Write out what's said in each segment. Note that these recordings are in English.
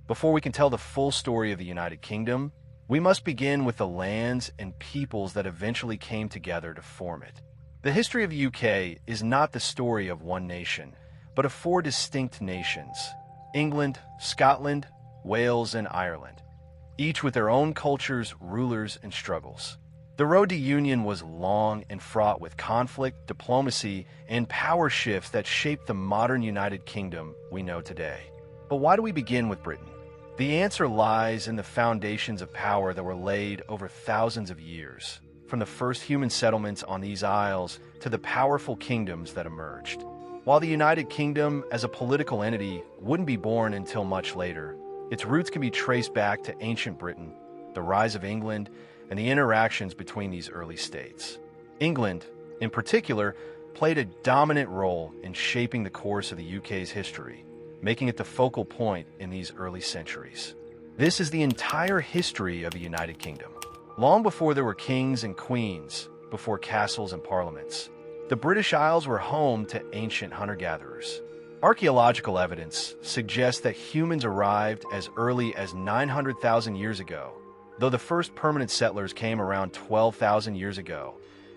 Before we can tell the full story of the United Kingdom, we must begin with the lands and peoples that eventually came together to form it. The history of the UK is not the story of one nation, but of four distinct nations: England, Scotland, Wales, and Ireland, each with their own cultures, rulers, and struggles. The road to union was long and fraught with conflict, diplomacy, and power shifts that shaped the modern United Kingdom we know today. But why do we begin with Britain? The answer lies in the foundations of power that were laid over thousands of years, from the first human settlements on these isles to the powerful kingdoms that emerged. While the United Kingdom as a political entity wouldn't be born until much later, its roots can be traced back to ancient Britain, the rise of England, and the interactions between these early states. England, in particular, played a dominant role in shaping the course of the UK's history, making it the focal point in these early centuries. This is the entire history of the United Kingdom. Long before there were kings and queens, before castles and parliaments, the British Isles were home to ancient hunter-gatherers. Archaeological evidence suggests that humans arrived as early as 900,000 years ago, though the first permanent settlers came around 12,000 years ago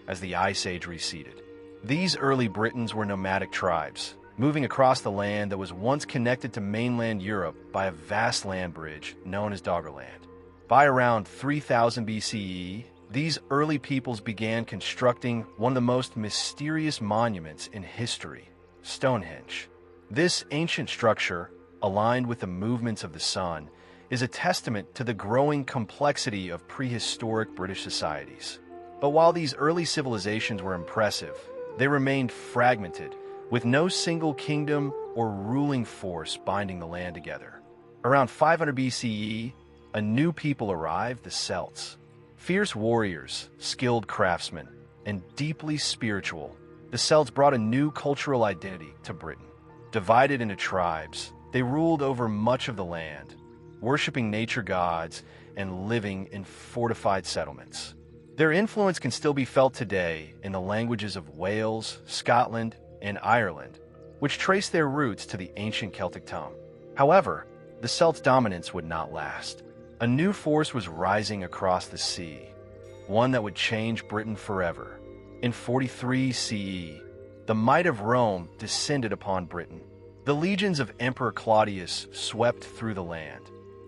as the Ice Age receded. These early Britons were nomadic tribes, moving across the land that was once connected to mainland Europe by a vast land bridge known as Doggerland. By around 3000 BCE, these early peoples began constructing one of the most mysterious monuments in history, Stonehenge. This ancient structure, aligned with the movements of the sun, is a testament to the growing complexity of prehistoric British societies. But while these early civilizations were impressive, they remained fragmented, with no single kingdom or ruling force binding the land together. Around 500 BCE, a new people arrived, the Celts. Fierce warriors, skilled craftsmen, and deeply spiritual, the Celts brought a new cultural identity to Britain. Divided into tribes, they ruled over much of the land, worshipping nature gods and living in fortified settlements. Their influence can still be felt today in the languages of Wales, Scotland, and Ireland, which trace their roots to the ancient Celtic tongue. However, the Celts' dominance would not last. A new force was rising across the sea, one that would change Britain forever. In 43 CE, the might of Rome descended upon Britain. The legions of Emperor Claudius swept through the land,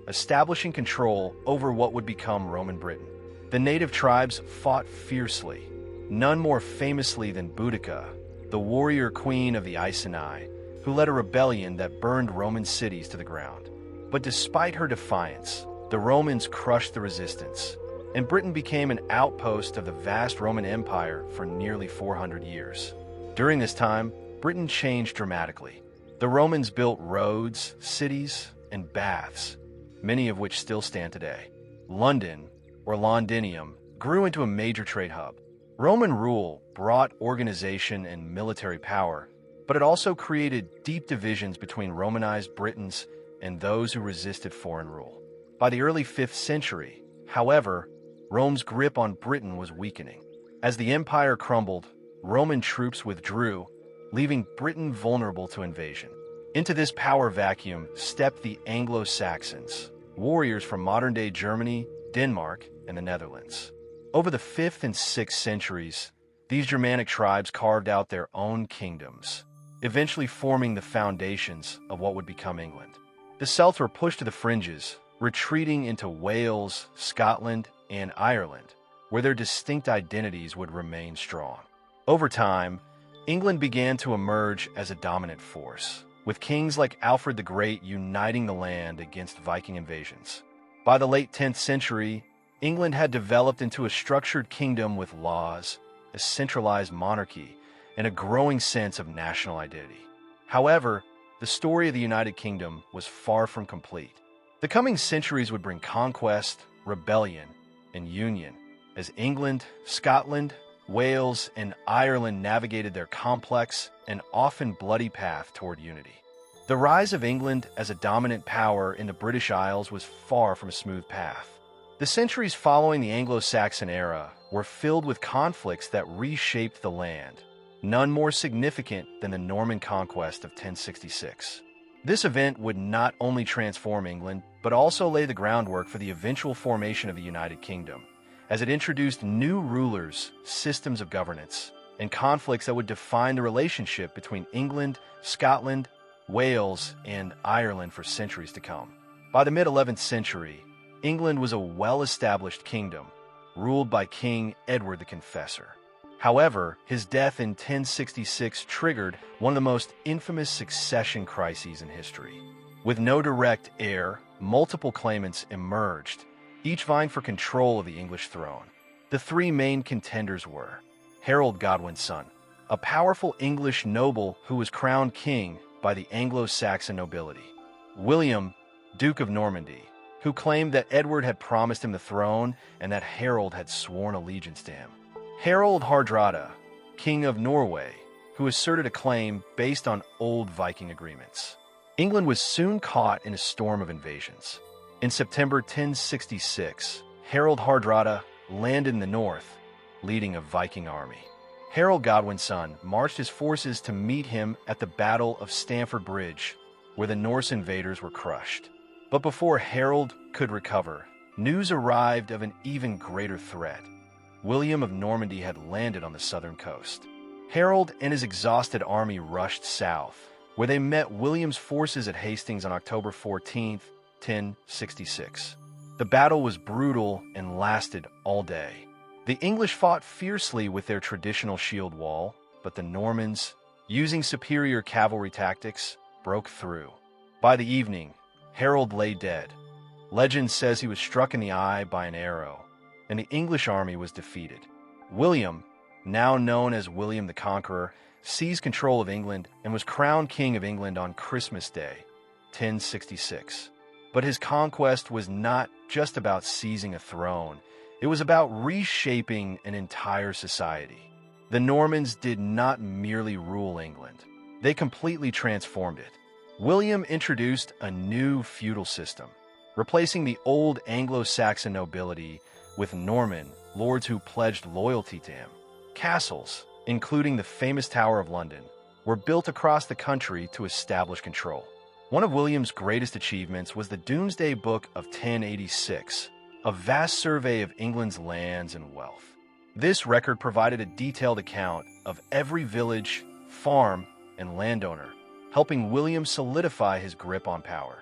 establishing control over what would become Roman Britain. The native tribes fought fiercely, none more famously than Boudica, the warrior queen of the Iceni, who led a rebellion that burned Roman cities to the ground. But despite her defiance, the Romans crushed the resistance, and Britain became an outpost of the vast Roman Empire for nearly 400 years. During this time, Britain changed dramatically. The Romans built roads, cities, and baths, many of which still stand today. London, or Londinium, grew into a major trade hub. Roman rule brought organization and military power, but it also created deep divisions between Romanized Britons and those who resisted foreign rule. By the early 5th century, however, Rome's grip on Britain was weakening. As the empire crumbled, Roman troops withdrew, leaving Britain vulnerable to invasion. Into this power vacuum stepped the Anglo-Saxons, warriors from modern-day Germany, Denmark, and the Netherlands. Over the 5th and 6th centuries, these Germanic tribes carved out their own kingdoms, eventually forming the foundations of what would become England. The Celts were pushed to the fringes, retreating into Wales, Scotland, and Ireland, where their distinct identities would remain strong. Over time, England began to emerge as a dominant force, with kings like Alfred the Great uniting the land against Viking invasions. By the late 10th century, England had developed into a structured kingdom with laws, a centralized monarchy, and a growing sense of national identity. However, the story of the United Kingdom was far from complete. The coming centuries would bring conquest, rebellion, and union, as England, Scotland, Wales, and Ireland navigated their complex and often bloody path toward unity. The rise of England as a dominant power in the British Isles was far from a smooth path. The centuries following the Anglo-Saxon era were filled with conflicts that reshaped the land, none more significant than the Norman Conquest of 1066. This event would not only transform England, but also lay the groundwork for the eventual formation of the United Kingdom, as it introduced new rulers, systems of governance, and conflicts that would define the relationship between England, Scotland, Wales, and Ireland for centuries to come. By the mid-11th century, England was a well-established kingdom, ruled by King Edward the Confessor. However, his death in 1066 triggered one of the most infamous succession crises in history. With no direct heir, multiple claimants emerged, each vying for control of the English throne. The three main contenders were Harold Godwin's son, a powerful English noble who was crowned king by the Anglo-Saxon nobility; William, Duke of Normandy, who claimed that Edward had promised him the throne and that Harold had sworn allegiance to him; Harold Hardrada, King of Norway, who asserted a claim based on old Viking agreements. England was soon caught in a storm of invasions. In September 1066, Harold Hardrada landed in the north, leading a Viking army. Harold Godwin's son marched his forces to meet him at the Battle of Stamford Bridge, where the Norse invaders were crushed. But before Harold could recover, news arrived of an even greater threat. William of Normandy had landed on the southern coast. Harold and his exhausted army rushed south, where they met William's forces at Hastings on October 14, 1066. The battle was brutal and lasted all day. The English fought fiercely with their traditional shield wall, but the Normans, using superior cavalry tactics, broke through. By the evening, Harold lay dead. Legend says he was struck in the eye by an arrow, and the English army was defeated. William, now known as William the Conqueror, seized control of England and was crowned King of England on Christmas Day, 1066. But his conquest was not just about seizing a throne. It was about reshaping an entire society. The Normans did not merely rule England. They completely transformed it. William introduced a new feudal system, replacing the old Anglo-Saxon nobility with Norman lords who pledged loyalty to him. Castles, including the famous Tower of London, were built across the country to establish control. One of William's greatest achievements was the Domesday Book of 1086, a vast survey of England's lands and wealth. This record provided a detailed account of every village, farm, and landowner, helping William solidify his grip on power.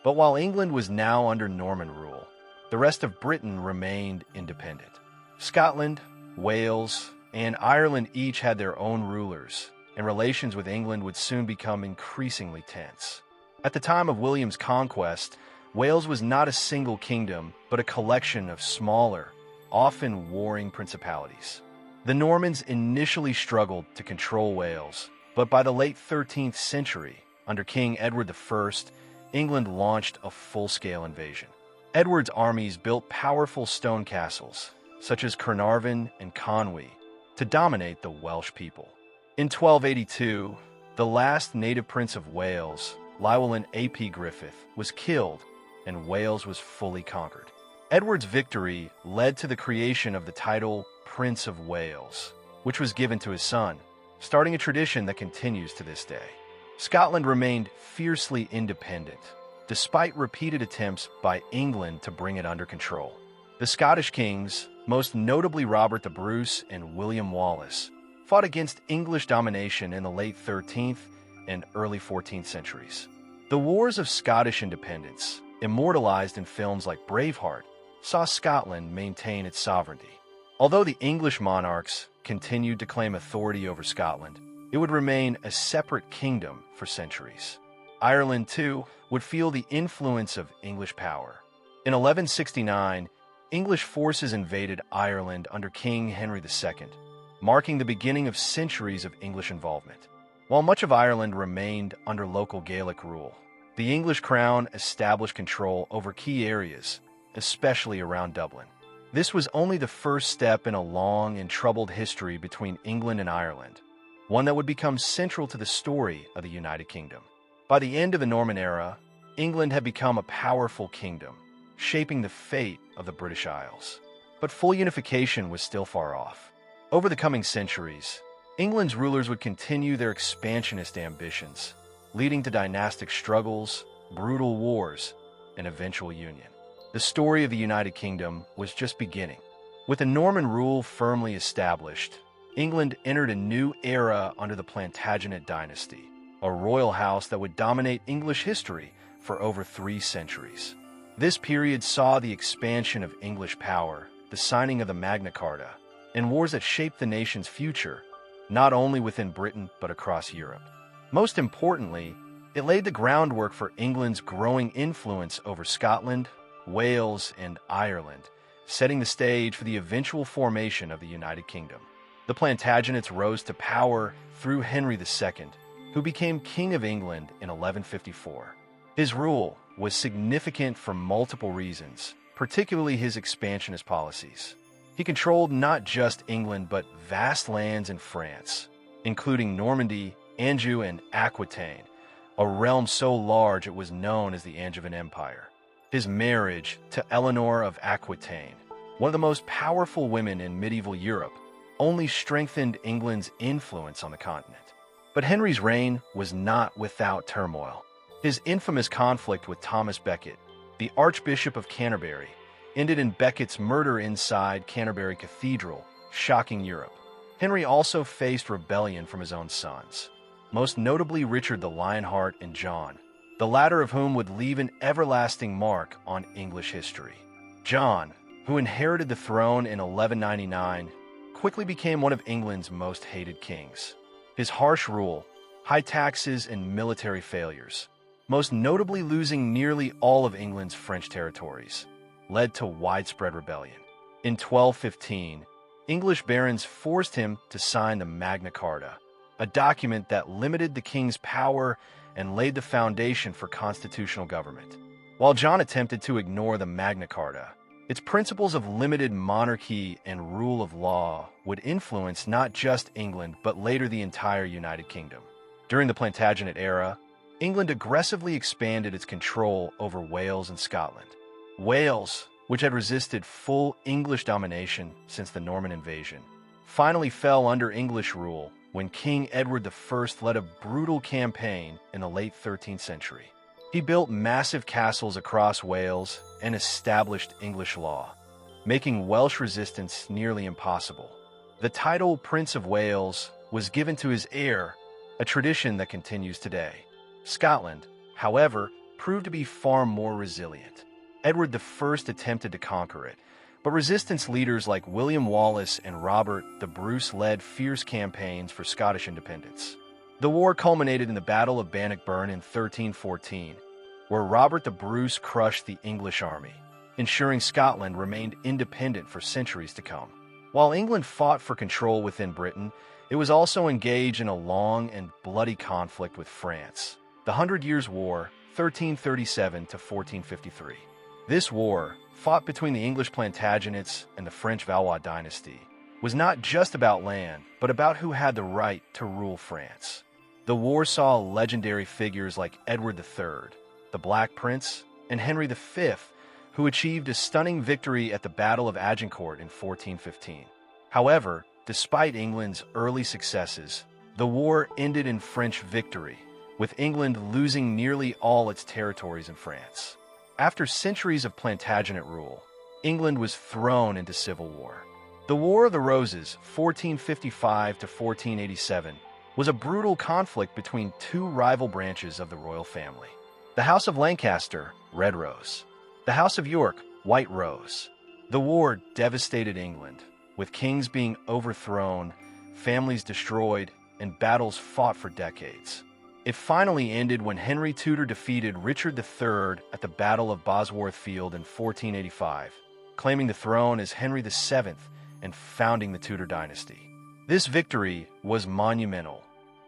But while England was now under Norman rule, the rest of Britain remained independent. Scotland, Wales, and Ireland each had their own rulers, and relations with England would soon become increasingly tense. At the time of William's conquest, Wales was not a single kingdom, but a collection of smaller, often warring principalities. The Normans initially struggled to control Wales, but by the late 13th century, under King Edward I, England launched a full-scale invasion. Edward's armies built powerful stone castles, such as Carnarvon and Conwy, to dominate the Welsh people. In 1282, the last native prince of Wales, Llywelyn ap Griffith, was killed, and Wales was fully conquered. Edward's victory led to the creation of the title Prince of Wales, which was given to his son, starting a tradition that continues to this day. Scotland remained fiercely independent, despite repeated attempts by England to bring it under control. The Scottish kings, most notably Robert the Bruce and William Wallace, fought against English domination in the late 13th and early 14th centuries. The Wars of Scottish Independence, immortalized in films like Braveheart, saw Scotland maintain its sovereignty. Although the English monarchs continued to claim authority over Scotland, it would remain a separate kingdom for centuries. Ireland, too, would feel the influence of English power. In 1169, English forces invaded Ireland under King Henry II, marking the beginning of centuries of English involvement. While much of Ireland remained under local Gaelic rule, the English crown established control over key areas, especially around Dublin. This was only the first step in a long and troubled history between England and Ireland, one that would become central to the story of the United Kingdom. By the end of the Norman era, England had become a powerful kingdom, shaping the fate of the British Isles. But full unification was still far off. Over the coming centuries, England's rulers would continue their expansionist ambitions, leading to dynastic struggles, brutal wars, and eventual union. The story of the United Kingdom was just beginning. With the Norman rule firmly established, England entered a new era under the Plantagenet dynasty, a royal house that would dominate English history for over 3 centuries. This period saw the expansion of English power, the signing of the Magna Carta, and wars that shaped the nation's future, not only within Britain but across Europe. Most importantly, it laid the groundwork for England's growing influence over Scotland, Wales, and Ireland, setting the stage for the eventual formation of the United Kingdom. The Plantagenets rose to power through Henry II, who became King of England in 1154. His rule was significant for multiple reasons, particularly his expansionist policies. He controlled not just England but vast lands in France, including Normandy, Anjou, and Aquitaine, a realm so large it was known as the Angevin Empire. His marriage to Eleanor of Aquitaine, one of the most powerful women in medieval Europe, only strengthened England's influence on the continent. But Henry's reign was not without turmoil. His infamous conflict with Thomas Becket, the Archbishop of Canterbury, ended in Becket's murder inside Canterbury Cathedral, shocking Europe. Henry also faced rebellion from his own sons, most notably Richard the Lionheart and John, the latter of whom would leave an everlasting mark on English history. John, who inherited the throne in 1199, quickly became one of England's most hated kings. His harsh rule, high taxes, and military failures, most notably losing nearly all of England's French territories, led to widespread rebellion. In 1215, English barons forced him to sign the Magna Carta, a document that limited the king's power and laid the foundation for constitutional government. While John attempted to ignore the Magna Carta, its principles of limited monarchy and rule of law would influence not just England but later the entire United Kingdom. During the Plantagenet era, England aggressively expanded its control over Wales and Scotland. Wales, which had resisted full English domination since the Norman invasion, finally fell under English rule when King Edward I led a brutal campaign in the late 13th century. He built massive castles across Wales and established English law, making Welsh resistance nearly impossible. The title Prince of Wales was given to his heir, a tradition that continues today. Scotland, however, proved to be far more resilient. Edward I attempted to conquer it, but resistance leaders like William Wallace and Robert the Bruce led fierce campaigns for Scottish independence. The war culminated in the Battle of Bannockburn in 1314, where Robert the Bruce crushed the English army, ensuring Scotland remained independent for centuries to come. While England fought for control within Britain, it was also engaged in a long and bloody conflict with France, the 100 Years' War, 1337 to 1453. This war, fought between the English Plantagenets and the French Valois dynasty, was not just about land, but about who had the right to rule France. The war saw legendary figures like Edward III, the Black Prince, and Henry V, who achieved a stunning victory at the Battle of Agincourt in 1415. However, despite England's early successes, the war ended in French victory, with England losing nearly all its territories in France. After centuries of Plantagenet rule, England was thrown into civil war. The War of the Roses, 1455 to 1487, was a brutal conflict between 2 rival branches of the royal family. The House of Lancaster, Red Rose. The House of York, White Rose. The war devastated England, with kings being overthrown, families destroyed, and battles fought for decades. It finally ended when Henry Tudor defeated Richard III at the Battle of Bosworth Field in 1485, claiming the throne as Henry VII and founding the Tudor dynasty. This victory was monumental.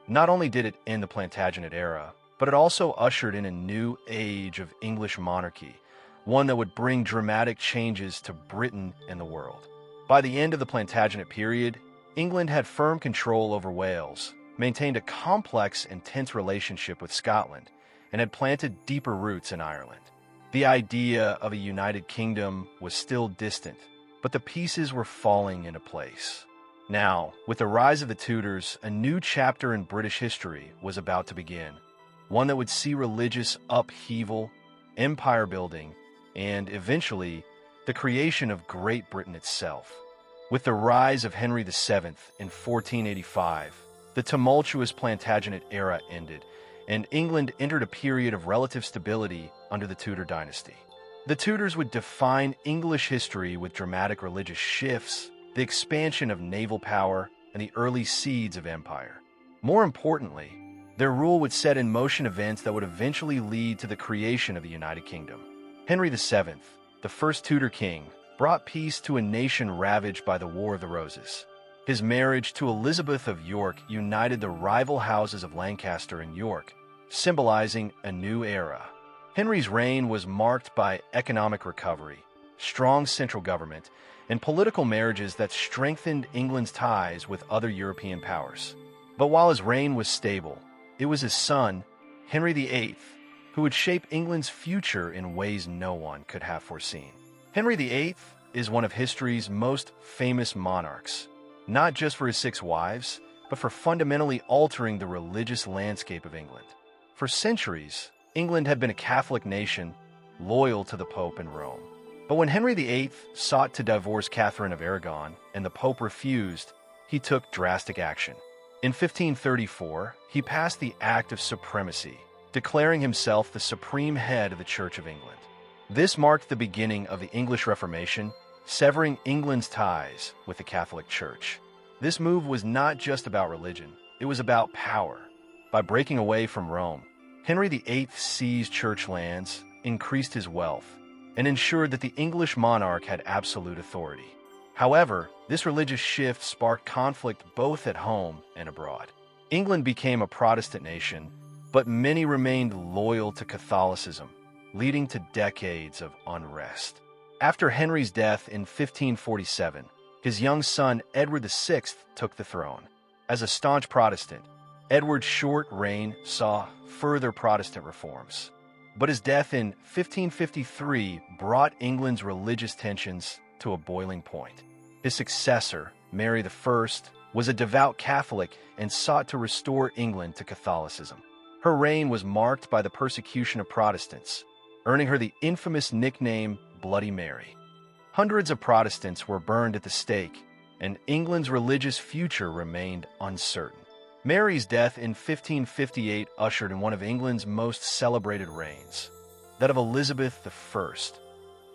Not only did it end the Plantagenet era, but it also ushered in a new age of English monarchy, one that would bring dramatic changes to Britain and the world. By the end of the Plantagenet period, England had firm control over Wales, maintained a complex and tense relationship with Scotland, and had planted deeper roots in Ireland. The idea of a united kingdom was still distant, but the pieces were falling into place. Now, with the rise of the Tudors, a new chapter in British history was about to begin. one that would see religious upheaval, empire building, and eventually the creation of Great Britain itself. With the rise of Henry VII in 1485, the tumultuous Plantagenet era ended, and England entered a period of relative stability under the Tudor dynasty. The Tudors would define English history with dramatic religious shifts, the expansion of naval power, and the early seeds of empire. More importantly, their rule would set in motion events that would eventually lead to the creation of the United Kingdom. Henry VII, the first Tudor king, brought peace to a nation ravaged by the War of the Roses. His marriage to Elizabeth of York united the rival houses of Lancaster and York, symbolizing a new era. Henry's reign was marked by economic recovery, strong central government, and political marriages that strengthened England's ties with other European powers. But while his reign was stable, it was his son, Henry VIII, who would shape England's future in ways no one could have foreseen. Henry VIII is one of history's most famous monarchs, not just for his 6 wives, but for fundamentally altering the religious landscape of England. For centuries, England had been a Catholic nation, loyal to the Pope in Rome. But when Henry VIII sought to divorce Catherine of Aragon and the Pope refused, he took drastic action. In 1534, he passed the Act of Supremacy, declaring himself the supreme head of the Church of England. This marked the beginning of the English Reformation, severing England's ties with the Catholic Church. This move was not just about religion, it was about power. By breaking away from Rome, Henry VIII seized church lands, increased his wealth, and ensured that the English monarch had absolute authority. However, this religious shift sparked conflict both at home and abroad. England became a Protestant nation, but many remained loyal to Catholicism, leading to decades of unrest. After Henry's death in 1547, his young son Edward VI took the throne. As a staunch Protestant, Edward's short reign saw further Protestant reforms. But his death in 1553 brought England's religious tensions to a boiling point. His successor, Mary I, was a devout Catholic and sought to restore England to Catholicism. Her reign was marked by the persecution of Protestants, earning her the infamous nickname Bloody Mary. Hundreds of Protestants were burned at the stake, and England's religious future remained uncertain. Mary's death in 1558 ushered in one of England's most celebrated reigns, that of Elizabeth I.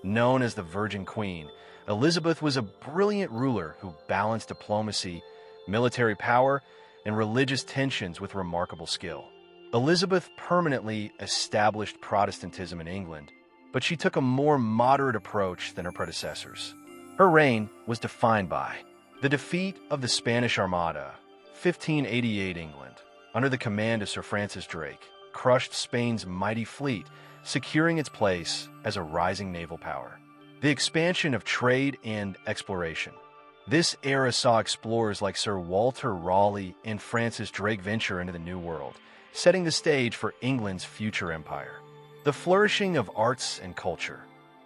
Known as the Virgin Queen, Elizabeth was a brilliant ruler who balanced diplomacy, military power, and religious tensions with remarkable skill. Elizabeth permanently established Protestantism in England, but she took a more moderate approach than her predecessors. Her reign was defined by the defeat of the Spanish Armada, 1588 England, under the command of Sir Francis Drake, crushed Spain's mighty fleet, securing its place as a rising naval power. The expansion of trade and exploration. This era saw explorers like Sir Walter Raleigh and Francis Drake venture into the New World, setting the stage for England's future empire. The flourishing of arts and culture.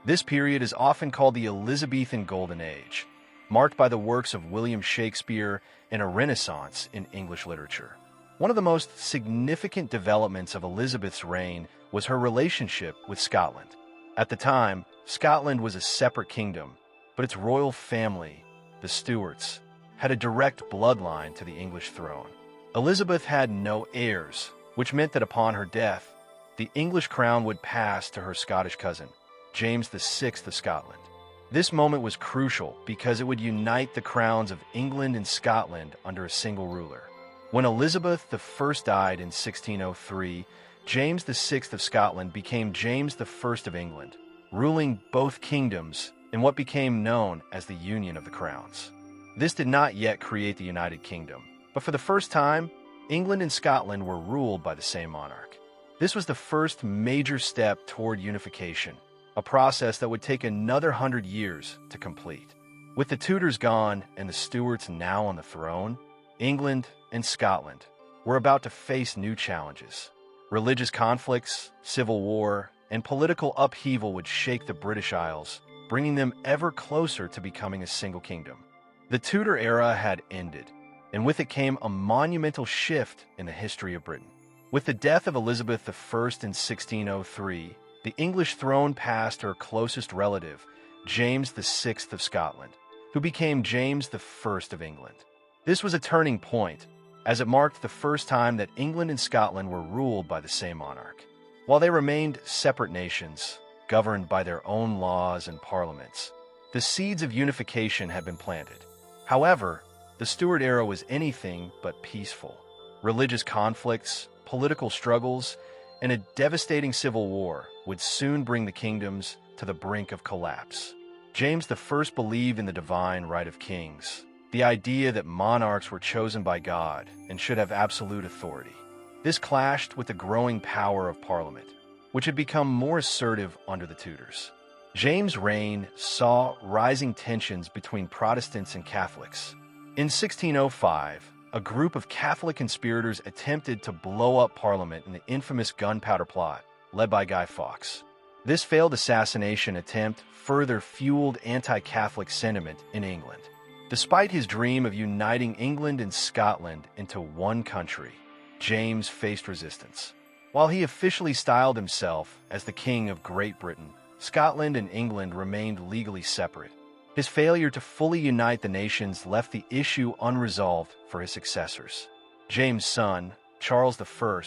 This period is often called the Elizabethan Golden Age, marked by the works of William Shakespeare and a renaissance in English literature. One of the most significant developments of Elizabeth's reign was her relationship with Scotland. At the time, Scotland was a separate kingdom, but its royal family, the Stuarts, had a direct bloodline to the English throne. Elizabeth had no heirs, which meant that upon her death, the English crown would pass to her Scottish cousin, James VI of Scotland. This moment was crucial because it would unite the crowns of England and Scotland under a single ruler. When Elizabeth I died in 1603, James VI of Scotland became James I of England, ruling both kingdoms in what became known as the Union of the Crowns. This did not yet create the United Kingdom, but for the first time, England and Scotland were ruled by the same monarch. This was the first major step toward unification, a process that would take another 100 years to complete. With the Tudors gone and the Stuarts now on the throne, England and Scotland were about to face new challenges. Religious conflicts, civil war, and political upheaval would shake the British Isles, bringing them ever closer to becoming a single kingdom. The Tudor era had ended, and with it came a monumental shift in the history of Britain. With the death of Elizabeth I in 1603, the English throne passed to her closest relative, James VI of Scotland, who became James I of England. This was a turning point, as it marked the first time that England and Scotland were ruled by the same monarch. While they remained separate nations, governed by their own laws and parliaments, the seeds of unification had been planted. However, the Stuart era was anything but peaceful. Religious conflicts, political struggles, and a devastating civil war would soon bring the kingdoms to the brink of collapse. James I believed in the divine right of kings, the idea that monarchs were chosen by God and should have absolute authority. This clashed with the growing power of Parliament, which had become more assertive under the Tudors. James' reign saw rising tensions between Protestants and Catholics. In 1605, a group of Catholic conspirators attempted to blow up Parliament in the infamous Gunpowder Plot, led by Guy Fawkes. This failed assassination attempt further fueled anti-Catholic sentiment in England. Despite his dream of uniting England and Scotland into one country, James faced resistance. While he officially styled himself as the King of Great Britain, Scotland and England remained legally separate. His failure to fully unite the nations left the issue unresolved for his successors. James' son, Charles I,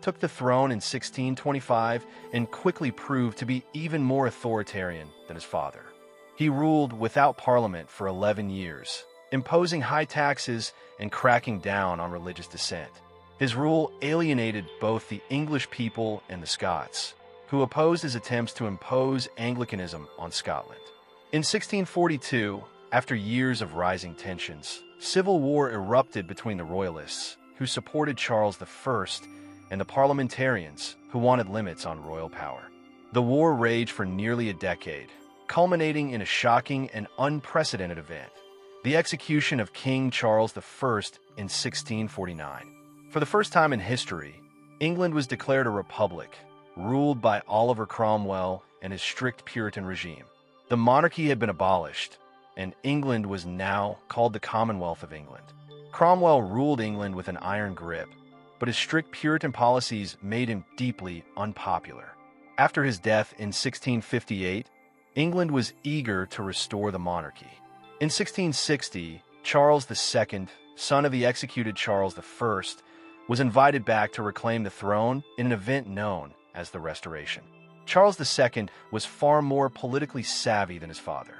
took the throne in 1625 and quickly proved to be even more authoritarian than his father. He ruled without parliament for 11 years, imposing high taxes and cracking down on religious dissent. His rule alienated both the English people and the Scots, who opposed his attempts to impose Anglicanism on Scotland. In 1642, after years of rising tensions, civil war erupted between the Royalists, who supported Charles I, and the parliamentarians, who wanted limits on royal power. The war raged for nearly a decade, culminating in a shocking and unprecedented event, the execution of King Charles I in 1649. For the first time in history, England was declared a republic, ruled by Oliver Cromwell and his strict Puritan regime. The monarchy had been abolished, and England was now called the Commonwealth of England. Cromwell ruled England with an iron grip, but his strict Puritan policies made him deeply unpopular. After his death in 1658, England was eager to restore the monarchy. In 1660, Charles II, son of the executed Charles I, was invited back to reclaim the throne in an event known as the Restoration. Charles II was far more politically savvy than his father.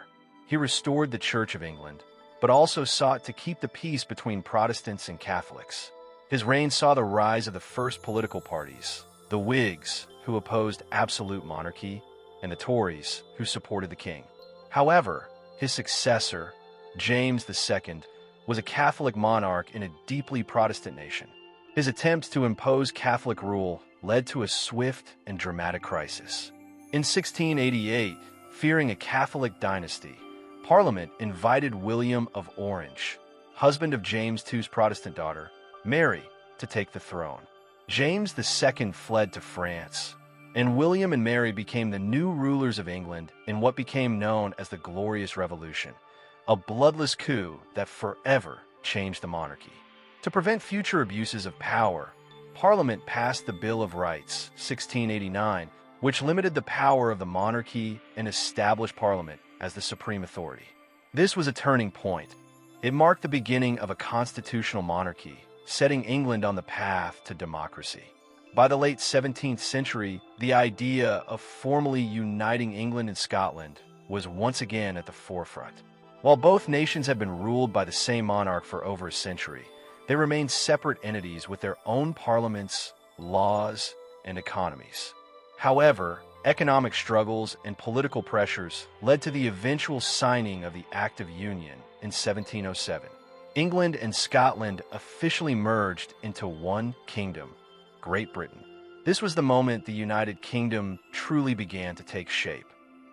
He restored the Church of England, but also sought to keep the peace between Protestants and Catholics. His reign saw the rise of the first political parties, the Whigs, who opposed absolute monarchy, and the Tories, who supported the king. However, his successor, James II, was a Catholic monarch in a deeply Protestant nation. His attempts to impose Catholic rule led to a swift and dramatic crisis. In 1688, fearing a Catholic dynasty, Parliament invited William of Orange, husband of James II's Protestant daughter, Mary, to take the throne. James II fled to France, and William and Mary became the new rulers of England in what became known as the Glorious Revolution, a bloodless coup that forever changed the monarchy. To prevent future abuses of power, Parliament passed the Bill of Rights, 1689, which limited the power of the monarchy and established Parliament as the supreme authority. This was a turning point. It marked the beginning of a constitutional monarchy, setting England on the path to democracy. By the late 17th century, the idea of formally uniting England and Scotland was once again at the forefront. While both nations had been ruled by the same monarch for over a century, they remained separate entities with their own parliaments, laws, and economies. However, economic struggles and political pressures led to the eventual signing of the Act of Union in 1707. England and Scotland officially merged into one kingdom, Great Britain. This was the moment the United Kingdom truly began to take shape.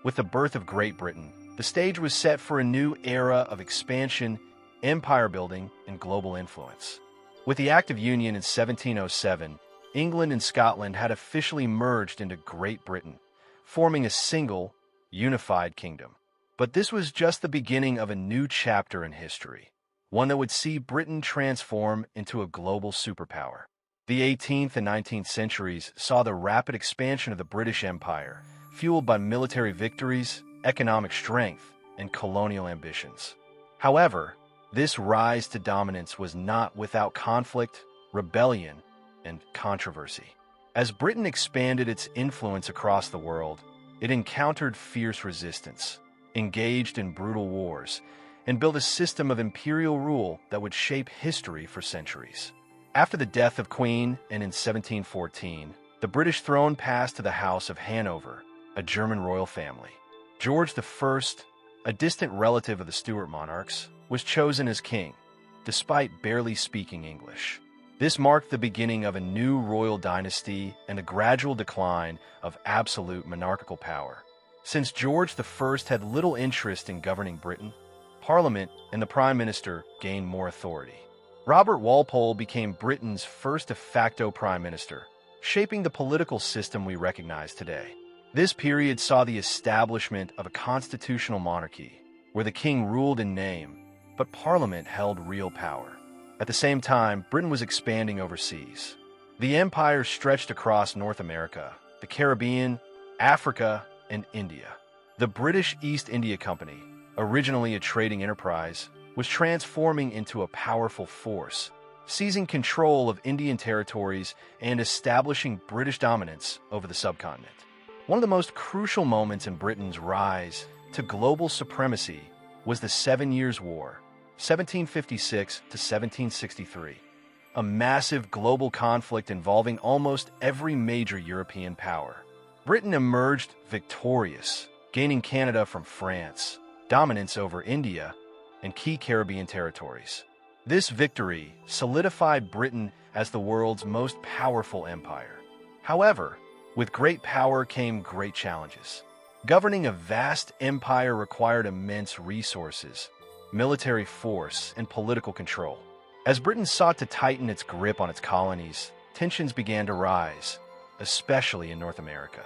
With the birth of Great Britain, the stage was set for a new era of expansion, empire building, and global influence. With the Act of Union in 1707, England and Scotland had officially merged into Great Britain, forming a single, unified kingdom. But this was just the beginning of a new chapter in history, one that would see Britain transform into a global superpower. The 18th and 19th centuries saw the rapid expansion of the British Empire, fueled by military victories, economic strength, and colonial ambitions. However, this rise to dominance was not without conflict, rebellion, and controversy. As Britain expanded its influence across the world, it encountered fierce resistance, engaged in brutal wars, and built a system of imperial rule that would shape history for centuries. After the death of Queen and in 1714, the British throne passed to the House of Hanover, a German royal family. George I, a distant relative of the Stuart monarchs, was chosen as king, despite barely speaking English. This marked the beginning of a new royal dynasty and a gradual decline of absolute monarchical power. Since George I had little interest in governing Britain, Parliament and the Prime Minister gained more authority. Robert Walpole became Britain's first de facto Prime Minister, shaping the political system we recognize today. This period saw the establishment of a constitutional monarchy, where the king ruled in name, but Parliament held real power. At the same time, Britain was expanding overseas. The empire stretched across North America, the Caribbean, Africa, and India. The British East India Company, originally a trading enterprise, was transforming into a powerful force, seizing control of Indian territories and establishing British dominance over the subcontinent. One of the most crucial moments in Britain's rise to global supremacy was the 7 Years' War, 1756 to 1763, a massive global conflict involving almost every major European power. Britain emerged victorious, gaining Canada from France, dominance over India, and key Caribbean territories. This victory solidified Britain as the world's most powerful empire. However, with great power came great challenges. Governing a vast empire required immense resources, military force, and political control. As Britain sought to tighten its grip on its colonies, tensions began to rise, especially in North America.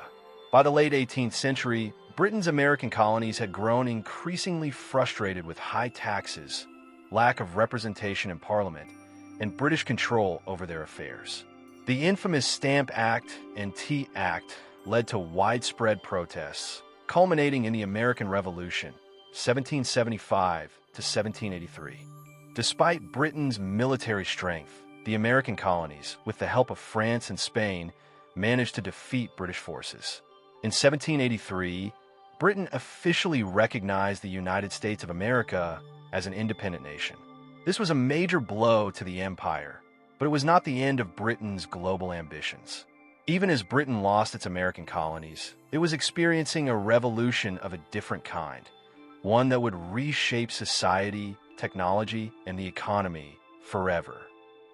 By the late 18th century, Britain's American colonies had grown increasingly frustrated with high taxes, lack of representation in Parliament, and British control over their affairs. The infamous Stamp Act and Tea Act led to widespread protests, culminating in the American Revolution, 1775 to 1783. Despite Britain's military strength, the American colonies, with the help of France and Spain, managed to defeat British forces. In 1783, Britain officially recognized the United States of America as an independent nation. This was a major blow to the empire, but it was not the end of Britain's global ambitions. Even as Britain lost its American colonies, it was experiencing a revolution of a different kind, one that would reshape society, technology, and the economy forever.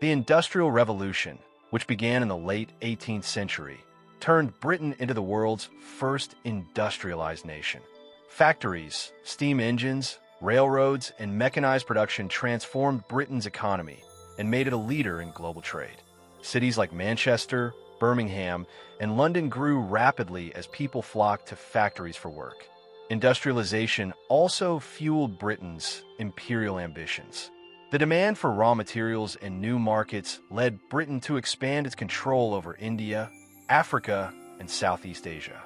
The Industrial Revolution, which began in the late 18th century, turned Britain into the world's first industrialized nation. Factories, steam engines, railroads, and mechanized production transformed Britain's economy and made it a leader in global trade. Cities like Manchester, Birmingham, and London grew rapidly as people flocked to factories for work. Industrialization also fueled Britain's imperial ambitions. The demand for raw materials and new markets led Britain to expand its control over India, Africa, and Southeast Asia.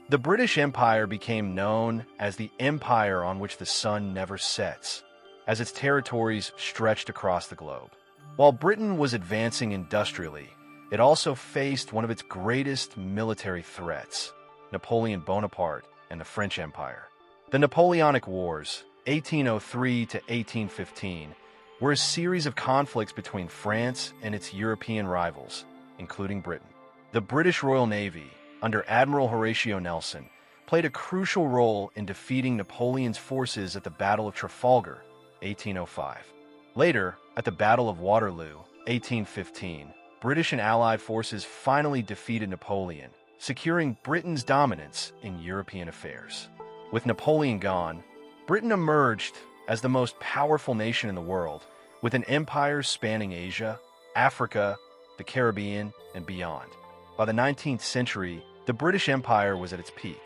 The British Empire became known as the empire on which the sun never sets, as its territories stretched across the globe. While Britain was advancing industrially, it also faced one of its greatest military threats, Napoleon Bonaparte and the French Empire. The Napoleonic Wars, 1803 to 1815, were a series of conflicts between France and its European rivals, including Britain. The British Royal Navy, under Admiral Horatio Nelson, played a crucial role in defeating Napoleon's forces at the Battle of Trafalgar, 1805. Later, at the Battle of Waterloo, 1815, British and Allied forces finally defeated Napoleon, securing Britain's dominance in European affairs. With Napoleon gone, Britain emerged as the most powerful nation in the world, with an empire spanning Asia, Africa, the Caribbean, and beyond. By the 19th century, the British Empire was at its peak.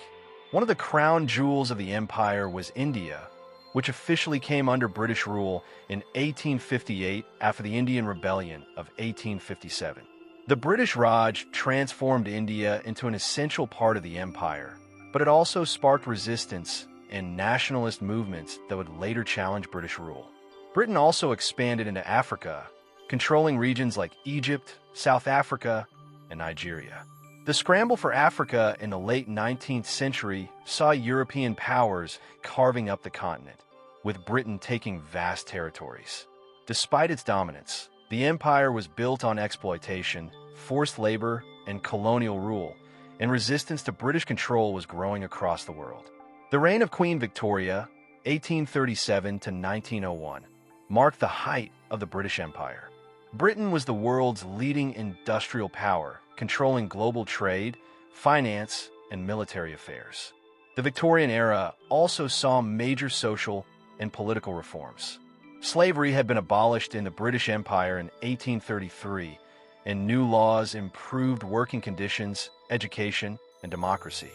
One of the crown jewels of the empire was India, which officially came under British rule in 1858 after the Indian Rebellion of 1857. The British Raj transformed India into an essential part of the empire, but it also sparked resistance and nationalist movements that would later challenge British rule. Britain also expanded into Africa, controlling regions like Egypt, South Africa, and Nigeria. The scramble for Africa in the late 19th century saw European powers carving up the continent, with Britain taking vast territories. Despite its dominance, the empire was built on exploitation, forced labor, and colonial rule, and resistance to British control was growing across the world. The reign of Queen Victoria, 1837 to 1901, marked the height of the British Empire. Britain was the world's leading industrial power, controlling global trade, finance, and military affairs. The Victorian era also saw major social and political reforms. Slavery had been abolished in the British Empire in 1833, and new laws improved working conditions, education, and democracy.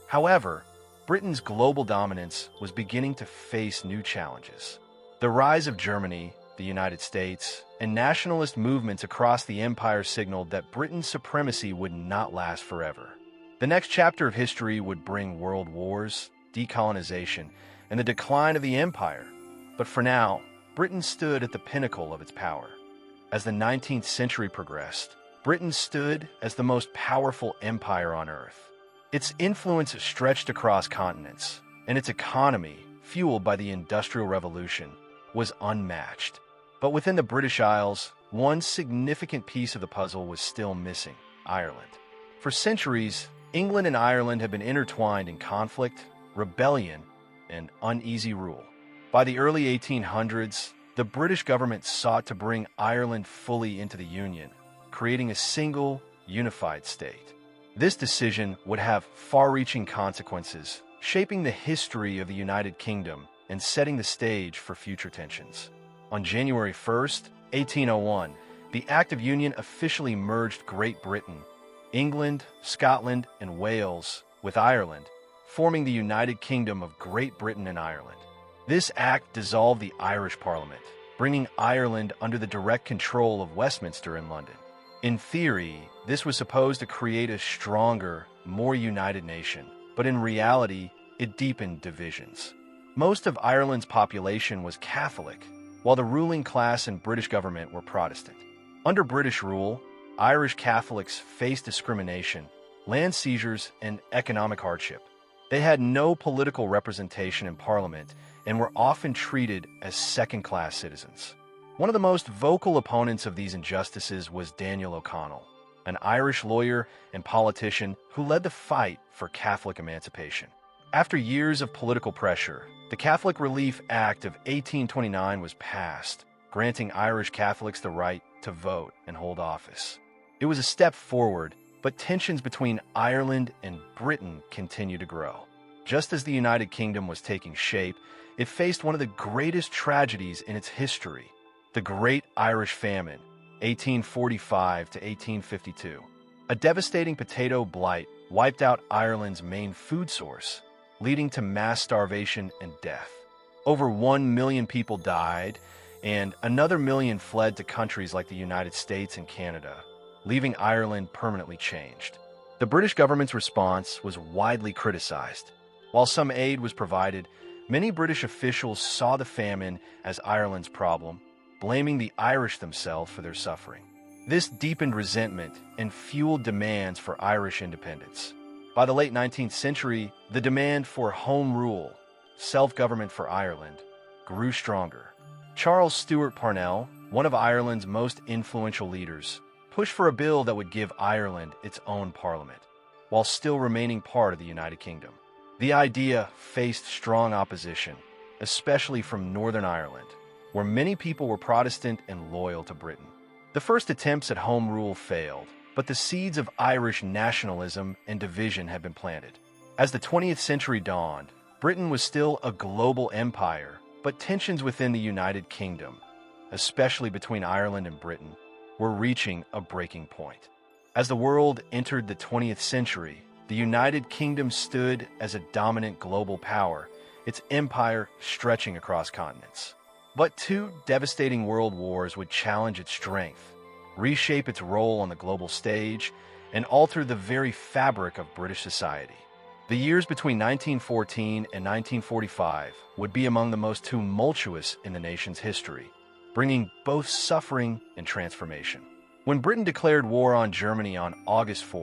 However, Britain's global dominance was beginning to face new challenges. The rise of Germany, the United States, and nationalist movements across the empire signaled that Britain's supremacy would not last forever. The next chapter of history would bring world wars, decolonization, and the decline of the empire. But for now, Britain stood at the pinnacle of its power. As the 19th century progressed, Britain stood as the most powerful empire on earth. Its influence stretched across continents, and its economy, fueled by the Industrial Revolution, was unmatched. But within the British Isles, one significant piece of the puzzle was still missing: Ireland. For centuries, England and Ireland had been intertwined in conflict, rebellion, and uneasy rule. By the early 1800s, the British government sought to bring Ireland fully into the Union, creating a single, unified state. This decision would have far-reaching consequences, shaping the history of the United Kingdom and setting the stage for future tensions. On January 1st, 1801, the Act of Union officially merged Great Britain, England, Scotland, and Wales with Ireland, forming the United Kingdom of Great Britain and Ireland. This act dissolved the Irish Parliament, bringing Ireland under the direct control of Westminster in London. In theory, this was supposed to create a stronger, more united nation, but in reality, it deepened divisions. Most of Ireland's population was Catholic, while the ruling class and British government were Protestant. Under British rule, Irish Catholics faced discrimination, land seizures, and economic hardship. They had no political representation in Parliament and were often treated as second-class citizens. One of the most vocal opponents of these injustices was Daniel O'Connell, an Irish lawyer and politician who led the fight for Catholic emancipation. After years of political pressure, the Catholic Relief Act of 1829 was passed, granting Irish Catholics the right to vote and hold office. It was a step forward, but tensions between Ireland and Britain continued to grow. Just as the United Kingdom was taking shape, it faced one of the greatest tragedies in its history: the Great Irish Famine, 1845 to 1852. A devastating potato blight wiped out Ireland's main food source, leading to mass starvation and death. Over 1 million people died, and another million fled to countries like the United States and Canada, leaving Ireland permanently changed. The British government's response was widely criticized. While some aid was provided, many British officials saw the famine as Ireland's problem, blaming the Irish themselves for their suffering. This deepened resentment and fueled demands for Irish independence. By the late 19th century, the demand for home rule, self-government for Ireland, grew stronger. Charles Stuart Parnell, one of Ireland's most influential leaders, pushed for a bill that would give Ireland its own parliament, while still remaining part of the United Kingdom. The idea faced strong opposition, especially from Northern Ireland, where many people were Protestant and loyal to Britain. The first attempts at home rule failed, but the seeds of Irish nationalism and division had been planted. As the 20th century dawned, Britain was still a global empire, but tensions within the United Kingdom, especially between Ireland and Britain, were reaching a breaking point. As the world entered the 20th century, the United Kingdom stood as a dominant global power, its empire stretching across continents. But two devastating world wars would challenge its strength. reshape its role on the global stage, and alter the very fabric of British society. The years between 1914 and 1945 would be among the most tumultuous in the nation's history, bringing both suffering and transformation. When Britain declared war on Germany on August 4,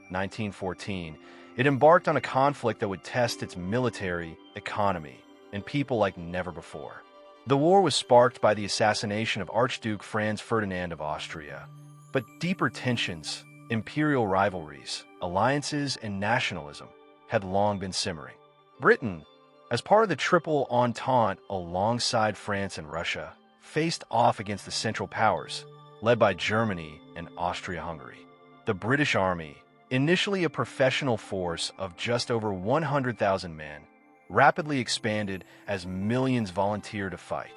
1914, it embarked on a conflict that would test its military, economy, and people like never before. The war was sparked by the assassination of Archduke Franz Ferdinand of Austria, but deeper tensions, imperial rivalries, alliances, and nationalism had long been simmering. Britain, as part of the Triple Entente alongside France and Russia, faced off against the Central Powers, led by Germany and Austria-Hungary. The British Army, initially a professional force of just over 100,000 men, rapidly expanded as millions volunteered to fight.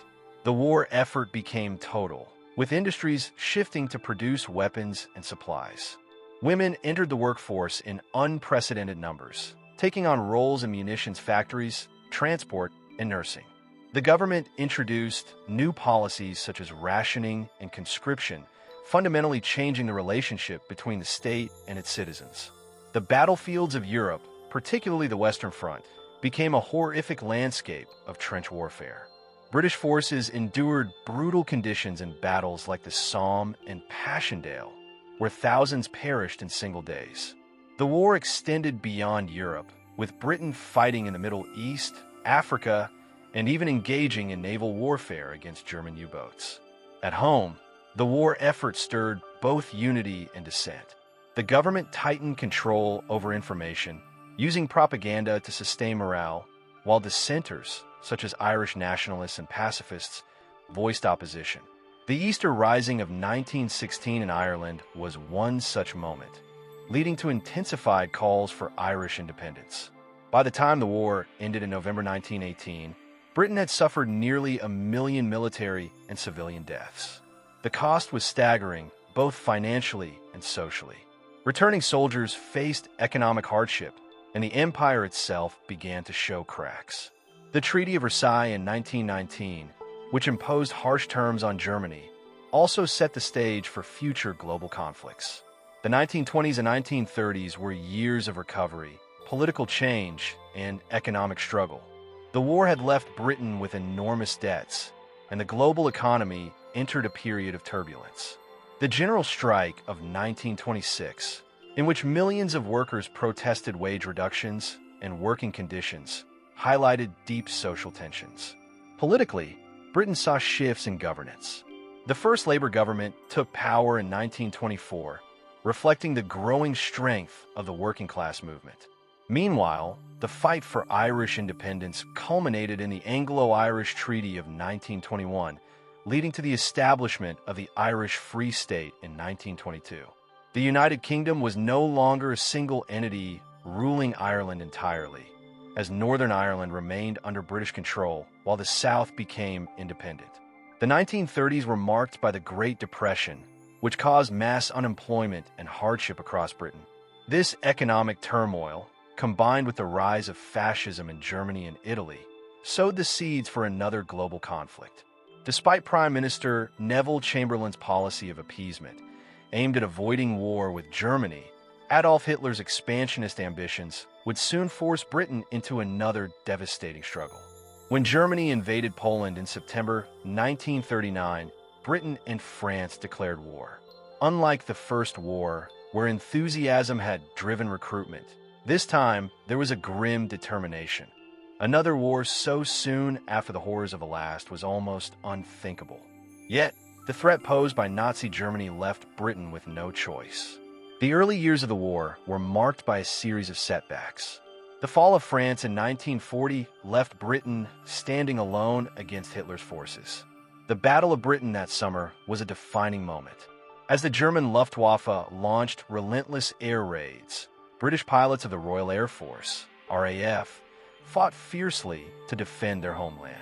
The war effort became total, with industries shifting to produce weapons and supplies. Women entered the workforce in unprecedented numbers, taking on roles in munitions factories, transport, and nursing. The government introduced new policies such as rationing and conscription, fundamentally changing the relationship between the state and its citizens. The battlefields of Europe, particularly the Western Front, became a horrific landscape of trench warfare. British forces endured brutal conditions in battles like the Somme and Passchendaele, where thousands perished in single days. The war extended beyond Europe, with Britain fighting in the Middle East, Africa, and even engaging in naval warfare against German U-boats. At home, the war effort stirred both unity and dissent. The government tightened control over information, using propaganda to sustain morale, while dissenters, such as Irish nationalists and pacifists, voiced opposition. The Easter Rising of 1916 in Ireland was one such moment, leading to intensified calls for Irish independence. By the time the war ended in November 1918, Britain had suffered nearly 1 million military and civilian deaths. The cost was staggering, both financially and socially. Returning soldiers faced economic hardship, and the empire itself began to show cracks. The Treaty of Versailles in 1919, which imposed harsh terms on Germany, also set the stage for future global conflicts. The 1920s and 1930s were years of recovery, political change, and economic struggle. The war had left Britain with enormous debts, and the global economy entered a period of turbulence. The General Strike of 1926, in which millions of workers protested wage reductions and working conditions, highlighted deep social tensions. Politically, Britain saw shifts in governance. The first Labour government took power in 1924, reflecting the growing strength of the working class movement. Meanwhile, the fight for Irish independence culminated in the Anglo-Irish Treaty of 1921, leading to the establishment of the Irish Free State in 1922. The United Kingdom was no longer a single entity ruling Ireland entirely, as Northern Ireland remained under British control while the South became independent. The 1930s were marked by the Great Depression, which caused mass unemployment and hardship across Britain. This economic turmoil, combined with the rise of fascism in Germany and Italy, sowed the seeds for another global conflict. Despite Prime Minister Neville Chamberlain's policy of appeasement, aimed at avoiding war with Germany, Adolf Hitler's expansionist ambitions would soon force Britain into another devastating struggle. When Germany invaded Poland in September 1939, Britain and France declared war. Unlike the First War, where enthusiasm had driven recruitment, this time there was a grim determination. Another war so soon after the horrors of the last was almost unthinkable. Yet, the threat posed by Nazi Germany left Britain with no choice. The early years of the war were marked by a series of setbacks. The fall of France in 1940 left Britain standing alone against Hitler's forces. The Battle of Britain that summer was a defining moment. As the German Luftwaffe launched relentless air raids, British pilots of the Royal Air Force, RAF, fought fiercely to defend their homeland.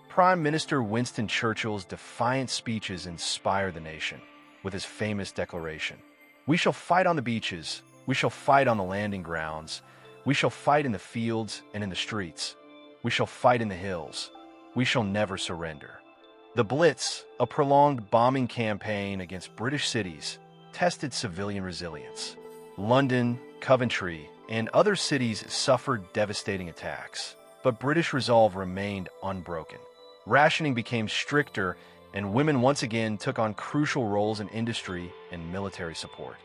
Prime Minister Winston Churchill's defiant speeches inspired the nation with his famous declaration, "We shall fight on the beaches, we shall fight on the landing grounds, we shall fight in the fields and in the streets, we shall fight in the hills, we shall never surrender." The Blitz, a prolonged bombing campaign against British cities, tested civilian resilience. London, Coventry, and other cities suffered devastating attacks, but British resolve remained unbroken. Rationing became stricter, and women once again took on crucial roles in industry and military support.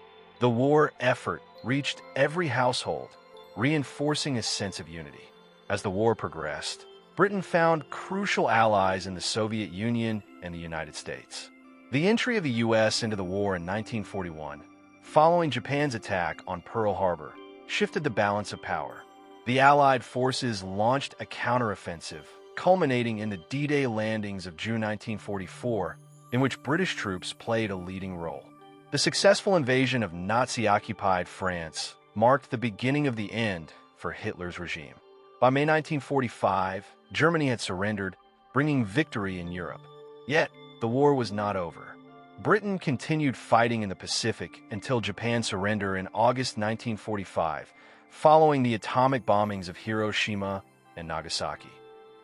The war effort reached every household, reinforcing a sense of unity. As the war progressed, Britain found crucial allies in the Soviet Union and the United States. The entry of the U.S. into the war in 1941, following Japan's attack on Pearl Harbor, shifted the balance of power. The Allied forces launched a counteroffensive, culminating in the D-Day landings of June 1944, in which British troops played a leading role. The successful invasion of Nazi-occupied France marked the beginning of the end for Hitler's regime. By May 1945, Germany had surrendered, bringing victory in Europe. Yet, the war was not over. Britain continued fighting in the Pacific until Japan's surrender in August 1945, following the atomic bombings of Hiroshima and Nagasaki.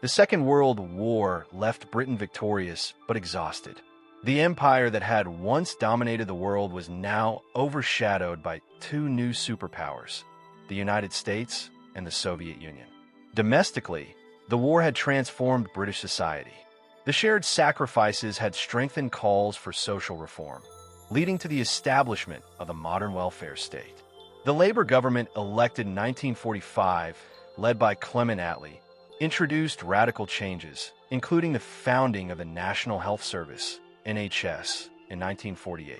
The Second World War left Britain victorious but exhausted. The empire that had once dominated the world was now overshadowed by two new superpowers, the United States and the Soviet Union. Domestically, the war had transformed British society. The shared sacrifices had strengthened calls for social reform, leading to the establishment of the modern welfare state. The Labour government elected in 1945, led by Clement Attlee, introduced radical changes, including the founding of the National Health Service, NHS, in 1948.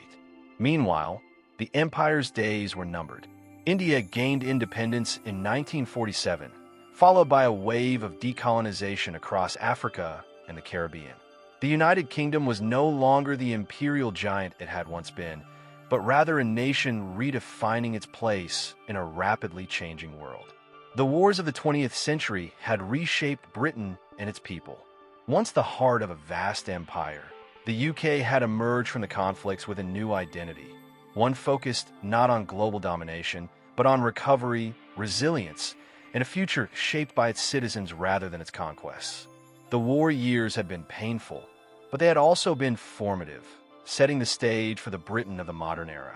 Meanwhile, the empire's days were numbered. India gained independence in 1947, followed by a wave of decolonization across Africa and the Caribbean. The United Kingdom was no longer the imperial giant it had once been, but rather a nation redefining its place in a rapidly changing world. The wars of the 20th century had reshaped Britain and its people. Once the heart of a vast empire, the UK had emerged from the conflicts with a new identity, one focused not on global domination, but on recovery, resilience, and a future shaped by its citizens rather than its conquests. The war years had been painful, but they had also been formative, setting the stage for the Britain of the modern era.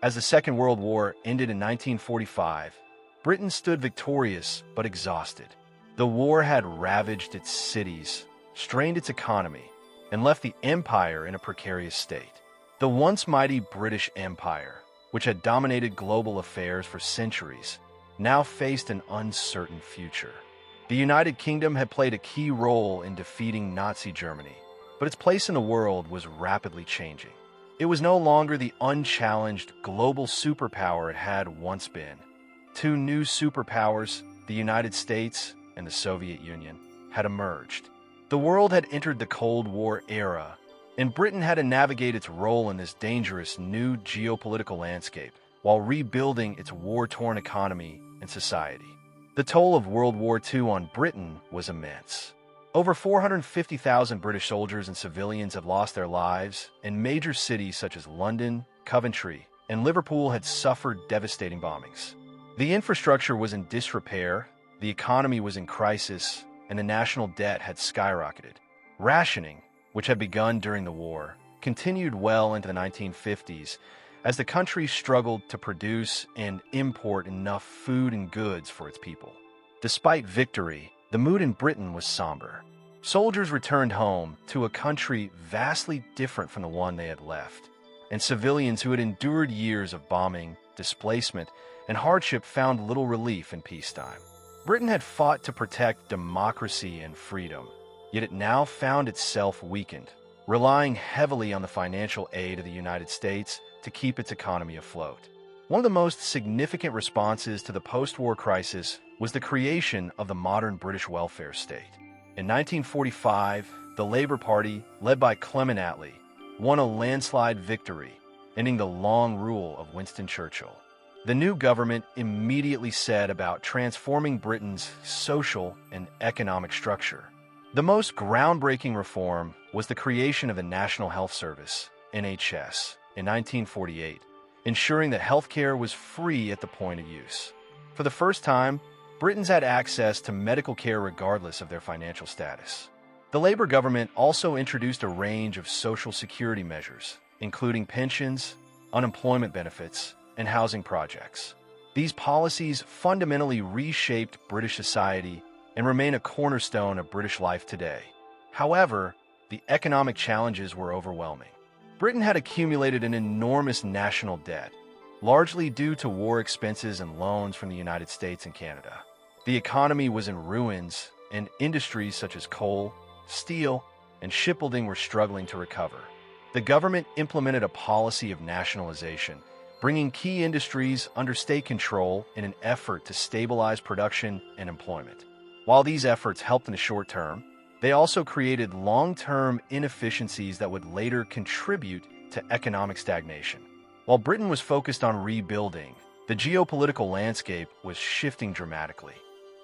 As the Second World War ended in 1945, Britain stood victorious but exhausted. The war had ravaged its cities, strained its economy, and left the empire in a precarious state. The once mighty British Empire, which had dominated global affairs for centuries, now faced an uncertain future. The United Kingdom had played a key role in defeating Nazi Germany, but its place in the world was rapidly changing. It was no longer the unchallenged global superpower it had once been. Two new superpowers, the United States and the Soviet Union, had emerged. The world had entered the Cold War era, and Britain had to navigate its role in this dangerous new geopolitical landscape while rebuilding its war-torn economy and society. The toll of World War II on Britain was immense. Over 450,000 British soldiers and civilians had lost their lives, and major cities such as London, Coventry, and Liverpool had suffered devastating bombings. The infrastructure was in disrepair, the economy was in crisis, and the national debt had skyrocketed. Rationing, which had begun during the war, continued well into the 1950s as the country struggled to produce and import enough food and goods for its people. Despite victory, the mood in Britain was somber. Soldiers returned home to a country vastly different from the one they had left, and civilians who had endured years of bombing, displacement, and hardship found little relief in peacetime. Britain had fought to protect democracy and freedom, yet it now found itself weakened, relying heavily on the financial aid of the United States to keep its economy afloat. One of the most significant responses to the post-war crisis was the creation of the modern British welfare state. In 1945, the Labour Party, led by Clement Attlee, won a landslide victory, ending the long rule of Winston Churchill. The new government immediately set about transforming Britain's social and economic structure. The most groundbreaking reform was the creation of the National Health Service, NHS, in 1948, ensuring that healthcare was free at the point of use. For the first time, Britons had access to medical care regardless of their financial status. The Labour government also introduced a range of social security measures, including pensions, unemployment benefits, and housing projects. These policies fundamentally reshaped British society and remain a cornerstone of British life today. However, the economic challenges were overwhelming. Britain had accumulated an enormous national debt, largely due to war expenses and loans from the United States and Canada. The economy was in ruins, and industries such as coal, steel, and shipbuilding were struggling to recover. The government implemented a policy of nationalization, bringing key industries under state control in an effort to stabilize production and employment. While these efforts helped in the short term, they also created long-term inefficiencies that would later contribute to economic stagnation. While Britain was focused on rebuilding, the geopolitical landscape was shifting dramatically.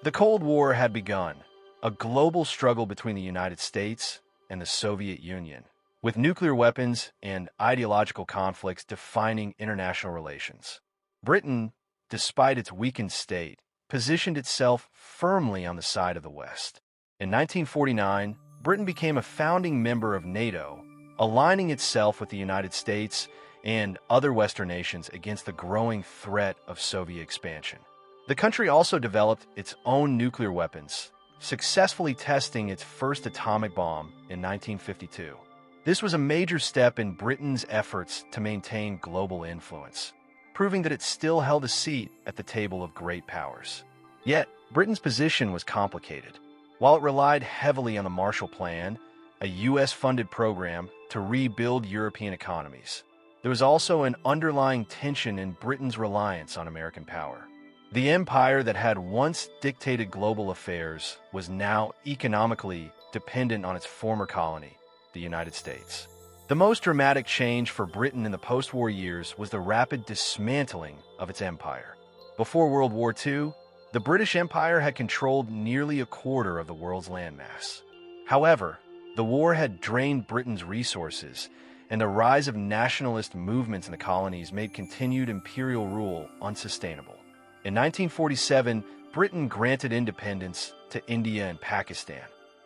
The Cold War had begun, a global struggle between the United States and the Soviet Union, with nuclear weapons and ideological conflicts defining international relations. Britain, despite its weakened state, positioned itself firmly on the side of the West. In 1949, Britain became a founding member of NATO, aligning itself with the United States and other Western nations against the growing threat of Soviet expansion. The country also developed its own nuclear weapons, successfully testing its first atomic bomb in 1952. This was a major step in Britain's efforts to maintain global influence, proving that it still held a seat at the table of great powers. Yet, Britain's position was complicated. While it relied heavily on the Marshall Plan, a U.S.-funded program to rebuild European economies, there was also an underlying tension in Britain's reliance on American power. The empire that had once dictated global affairs was now economically dependent on its former colony, the United States. The most dramatic change for Britain in the post-war years was the rapid dismantling of its empire. Before World War II, the British Empire had controlled nearly a quarter of the world's landmass. However, the war had drained Britain's resources, and the rise of nationalist movements in the colonies made continued imperial rule unsustainable. In 1947, Britain granted independence to India and Pakistan,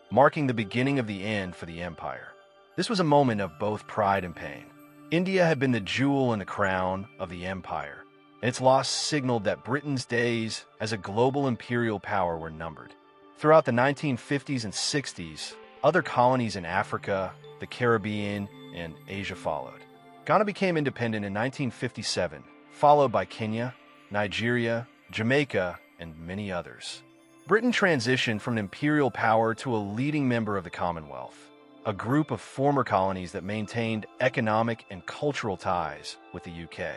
marking the beginning of the end for the empire. This was a moment of both pride and pain. India had been the jewel in the crown of the empire, and its loss signaled that Britain's days as a global imperial power were numbered. Throughout the 1950s and 60s, other colonies in Africa, the Caribbean, and Asia followed. Ghana became independent in 1957, followed by Kenya, Nigeria, Jamaica, and many others. Britain transitioned from an imperial power to a leading member of the Commonwealth, a group of former colonies that maintained economic and cultural ties with the UK.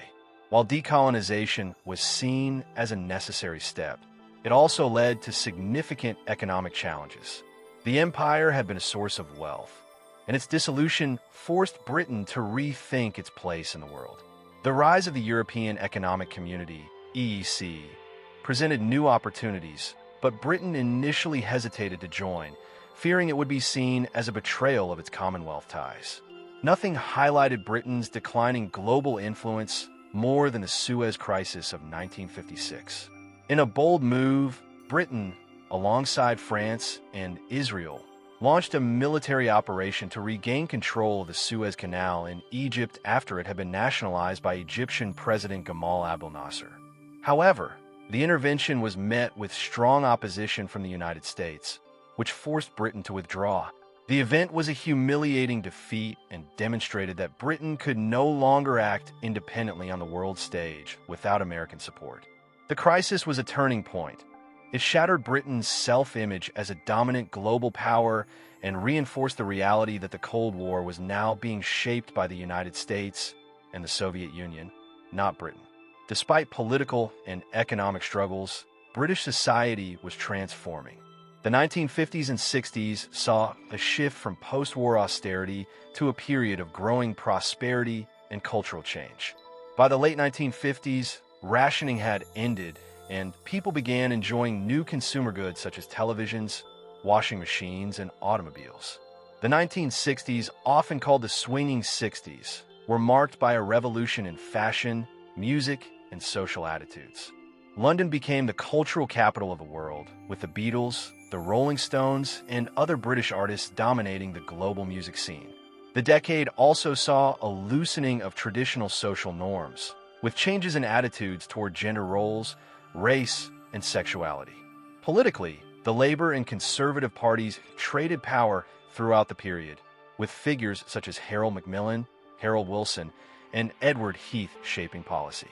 While decolonization was seen as a necessary step, it also led to significant economic challenges. The empire had been a source of wealth, and its dissolution forced Britain to rethink its place in the world. The rise of the European Economic Community, EEC, presented new opportunities, but Britain initially hesitated to join, fearing it would be seen as a betrayal of its Commonwealth ties. Nothing highlighted Britain's declining global influence more than the Suez Crisis of 1956. In a bold move, Britain, alongside France and Israel, launched a military operation to regain control of the Suez Canal in Egypt after it had been nationalized by Egyptian President Gamal Abdel Nasser. However, the intervention was met with strong opposition from the United States, which forced Britain to withdraw. The event was a humiliating defeat and demonstrated that Britain could no longer act independently on the world stage without American support. The crisis was a turning point. It shattered Britain's self-image as a dominant global power and reinforced the reality that the Cold War was now being shaped by the United States and the Soviet Union, not Britain. Despite political and economic struggles, British society was transforming. The 1950s and 60s saw a shift from post-war austerity to a period of growing prosperity and cultural change. By the late 1950s, rationing had ended, and people began enjoying new consumer goods such as televisions, washing machines, and automobiles. The 1960s, often called the swinging 60s, were marked by a revolution in fashion, music, and social attitudes. London became the cultural capital of the world, with the Beatles, the Rolling Stones, and other British artists dominating the global music scene. The decade also saw a loosening of traditional social norms, with changes in attitudes toward gender roles, race, and sexuality. Politically, the Labour and Conservative parties traded power throughout the period, with figures such as Harold Macmillan, Harold Wilson, and Edward Heath shaping policy.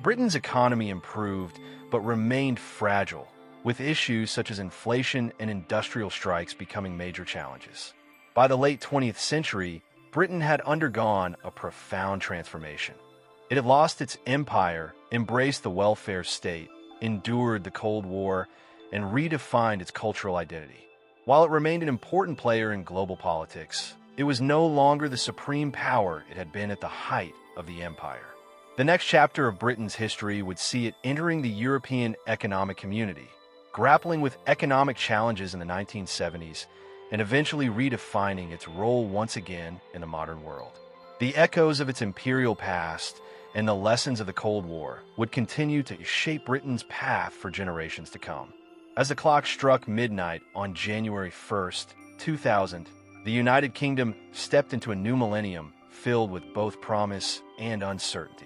Britain's economy improved but remained fragile, with issues such as inflation and industrial strikes becoming major challenges. By the late 20th century, Britain had undergone a profound transformation. It had lost its empire, embraced the welfare state, endured the Cold War, and redefined its cultural identity. While it remained an important player in global politics, it was no longer the supreme power it had been at the height of the empire. The next chapter of Britain's history would see it entering the European Economic Community, grappling with economic challenges in the 1970s, and eventually redefining its role once again in the modern world. The echoes of its imperial past and the lessons of the Cold War would continue to shape Britain's path for generations to come. As the clock struck midnight on January 1st, 2000, the United Kingdom stepped into a new millennium filled with both promise and uncertainty.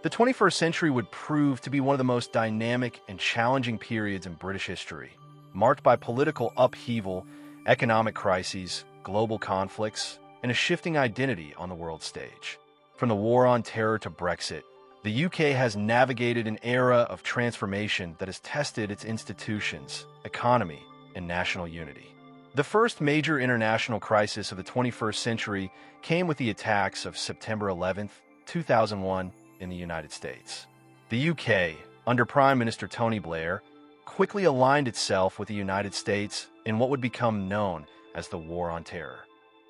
The 21st century would prove to be one of the most dynamic and challenging periods in British history, marked by political upheaval, economic crises, global conflicts, and a shifting identity on the world stage. From the War on Terror to Brexit, the UK has navigated an era of transformation that has tested its institutions, economy, and national unity. The first major international crisis of the 21st century came with the attacks of September 11, 2001, in the United States. The UK, under Prime Minister Tony Blair, quickly aligned itself with the United States in what would become known as the War on Terror.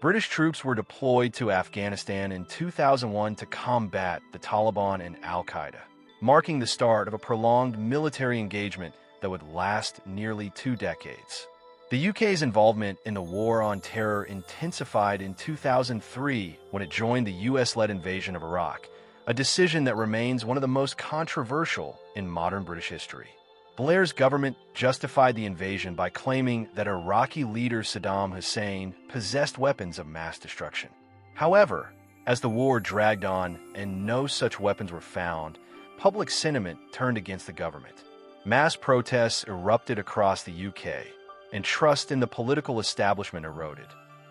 British troops were deployed to Afghanistan in 2001 to combat the Taliban and Al-Qaeda, marking the start of a prolonged military engagement that would last nearly 2 decades. The UK's involvement in the War on Terror intensified in 2003 when it joined the US-led invasion of Iraq, a decision that remains one of the most controversial in modern British history. Blair's government justified the invasion by claiming that Iraqi leader Saddam Hussein possessed weapons of mass destruction. However, as the war dragged on and no such weapons were found, public sentiment turned against the government. Mass protests erupted across the UK, and trust in the political establishment eroded.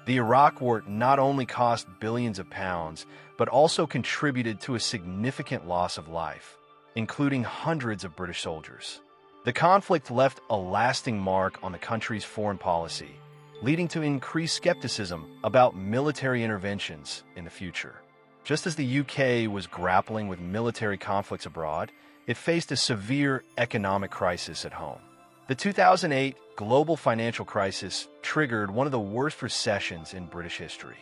The Iraq War not only cost billions of pounds, but also contributed to a significant loss of life, including hundreds of British soldiers. The conflict left a lasting mark on the country's foreign policy, leading to increased skepticism about military interventions in the future. Just as the UK was grappling with military conflicts abroad, it faced a severe economic crisis at home. The 2008 global financial crisis triggered one of the worst recessions in British history.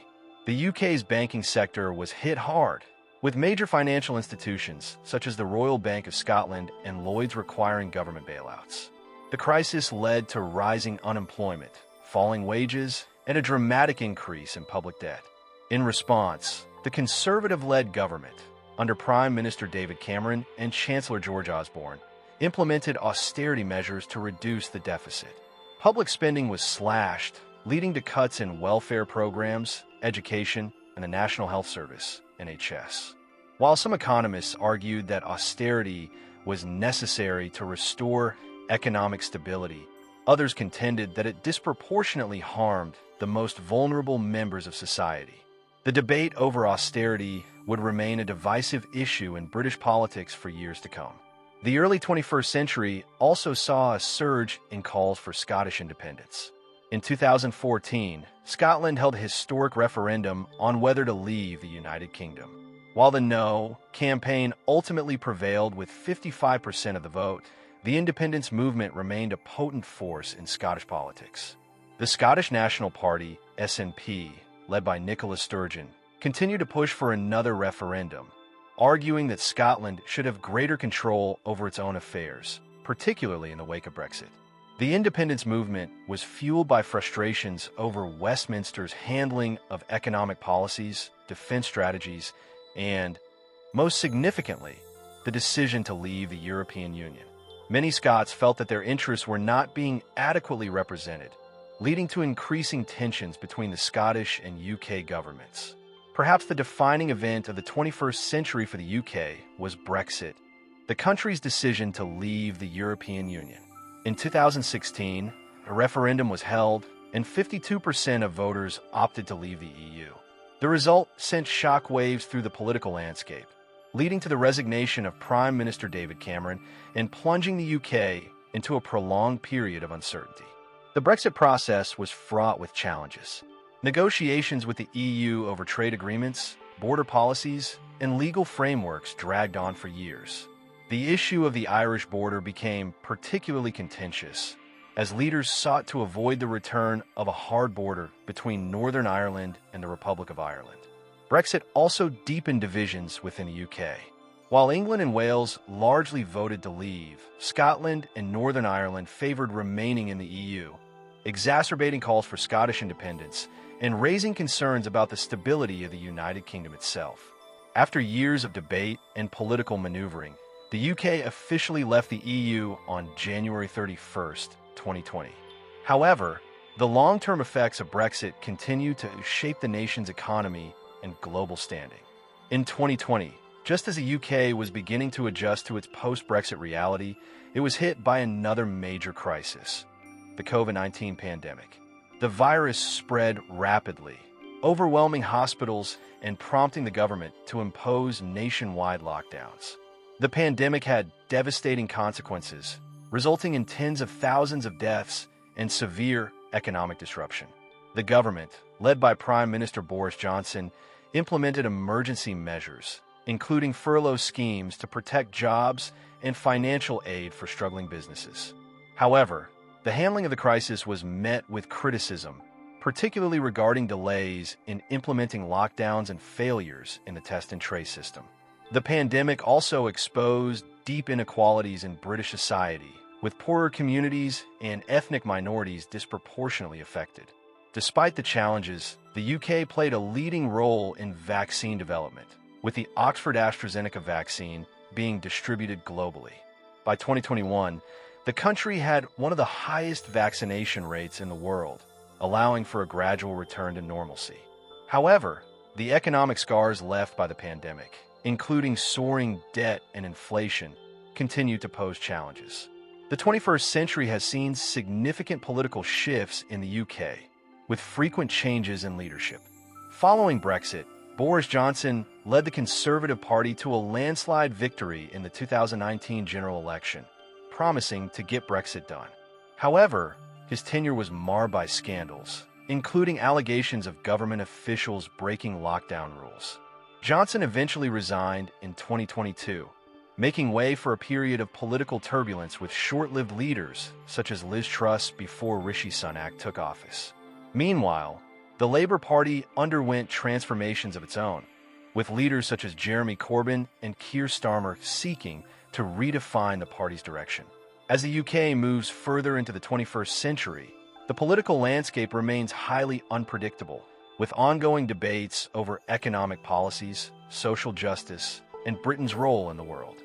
The UK's banking sector was hit hard, with major financial institutions such as the Royal Bank of Scotland and Lloyds requiring government bailouts. The crisis led to rising unemployment, falling wages, and a dramatic increase in public debt. In response, the Conservative-led government, under Prime Minister David Cameron and Chancellor George Osborne, implemented austerity measures to reduce the deficit. Public spending was slashed, leading to cuts in welfare programs, education, and the National Health Service, NHS. While some economists argued that austerity was necessary to restore economic stability, others contended that it disproportionately harmed the most vulnerable members of society. The debate over austerity would remain a divisive issue in British politics for years to come. The early 21st century also saw a surge in calls for Scottish independence. In 2014, Scotland held a historic referendum on whether to leave the United Kingdom. While the No campaign ultimately prevailed with 55% of the vote, the independence movement remained a potent force in Scottish politics. The Scottish National Party, SNP, led by Nicola Sturgeon, continued to push for another referendum, arguing that Scotland should have greater control over its own affairs, particularly in the wake of Brexit. The independence movement was fueled by frustrations over Westminster's handling of economic policies, defense strategies, and, most significantly, the decision to leave the European Union. Many Scots felt that their interests were not being adequately represented, leading to increasing tensions between the Scottish and UK governments. Perhaps the defining event of the 21st century for the UK was Brexit, the country's decision to leave the European Union. In 2016, a referendum was held, and 52% of voters opted to leave the EU. The result sent shockwaves through the political landscape, leading to the resignation of Prime Minister David Cameron and plunging the UK into a prolonged period of uncertainty. The Brexit process was fraught with challenges. Negotiations with the EU over trade agreements, border policies, and legal frameworks dragged on for years. The issue of the Irish border became particularly contentious, as leaders sought to avoid the return of a hard border between Northern Ireland and the Republic of Ireland. Brexit also deepened divisions within the UK. While England and Wales largely voted to leave, Scotland and Northern Ireland favored remaining in the EU, exacerbating calls for Scottish independence and raising concerns about the stability of the United Kingdom itself. After years of debate and political maneuvering, the UK officially left the EU on January 31st, 2020. However, the long-term effects of Brexit continue to shape the nation's economy and global standing. In 2020, just as the UK was beginning to adjust to its post-Brexit reality, it was hit by another major crisis, the COVID-19 pandemic. The virus spread rapidly, overwhelming hospitals and prompting the government to impose nationwide lockdowns. The pandemic had devastating consequences, resulting in tens of thousands of deaths and severe economic disruption. The government, led by Prime Minister Boris Johnson, implemented emergency measures, including furlough schemes to protect jobs and financial aid for struggling businesses. However, the handling of the crisis was met with criticism, particularly regarding delays in implementing lockdowns and failures in the test and trace system. The pandemic also exposed deep inequalities in British society, with poorer communities and ethnic minorities disproportionately affected. Despite the challenges, the UK played a leading role in vaccine development, with the Oxford AstraZeneca vaccine being distributed globally. By 2021, the country had one of the highest vaccination rates in the world, allowing for a gradual return to normalcy. However, the economic scars left by the pandemic, including soaring debt and inflation, continue to pose challenges. The 21st century has seen significant political shifts in the UK, with frequent changes in leadership. Following Brexit, Boris Johnson led the Conservative Party to a landslide victory in the 2019 general election, promising to get Brexit done. However, his tenure was marred by scandals, including allegations of government officials breaking lockdown rules. Johnson eventually resigned in 2022, making way for a period of political turbulence with short-lived leaders such as Liz Truss before Rishi Sunak took office. Meanwhile, the Labour Party underwent transformations of its own, with leaders such as Jeremy Corbyn and Keir Starmer seeking to redefine the party's direction. As the UK moves further into the 21st century, the political landscape remains highly unpredictable, with ongoing debates over economic policies, social justice, and Britain's role in the world.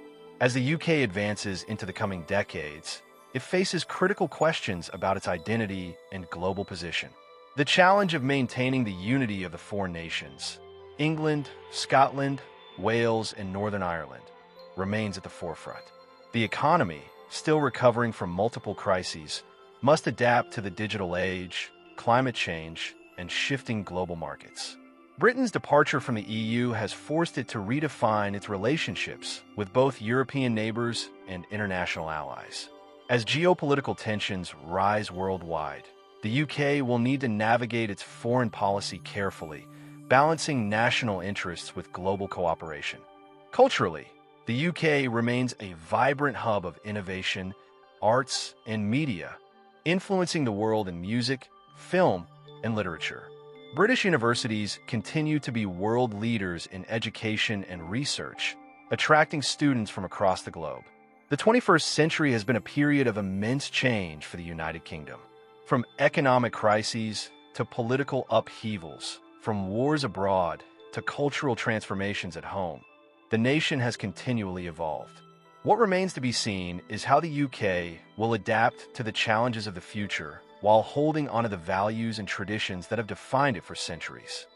As the UK advances into the coming decades, it faces critical questions about its identity and global position. The challenge of maintaining the unity of the four nations, England, Scotland, Wales, and Northern Ireland, remains at the forefront. The economy, still recovering from multiple crises, must adapt to the digital age, climate change, and shifting global markets. Britain's departure from the EU has forced it to redefine its relationships with both European neighbors and international allies. As geopolitical tensions rise worldwide, the UK will need to navigate its foreign policy carefully, balancing national interests with global cooperation. Culturally, the UK remains a vibrant hub of innovation, arts, and media, influencing the world in music, film, and literature. British universities continue to be world leaders in education and research, attracting students from across the globe. The 21st century has been a period of immense change for the United Kingdom. From economic crises to political upheavals, from wars abroad to cultural transformations at home, the nation has continually evolved. What remains to be seen is how the UK will adapt to the challenges of the future while holding onto the values and traditions that have defined it for centuries.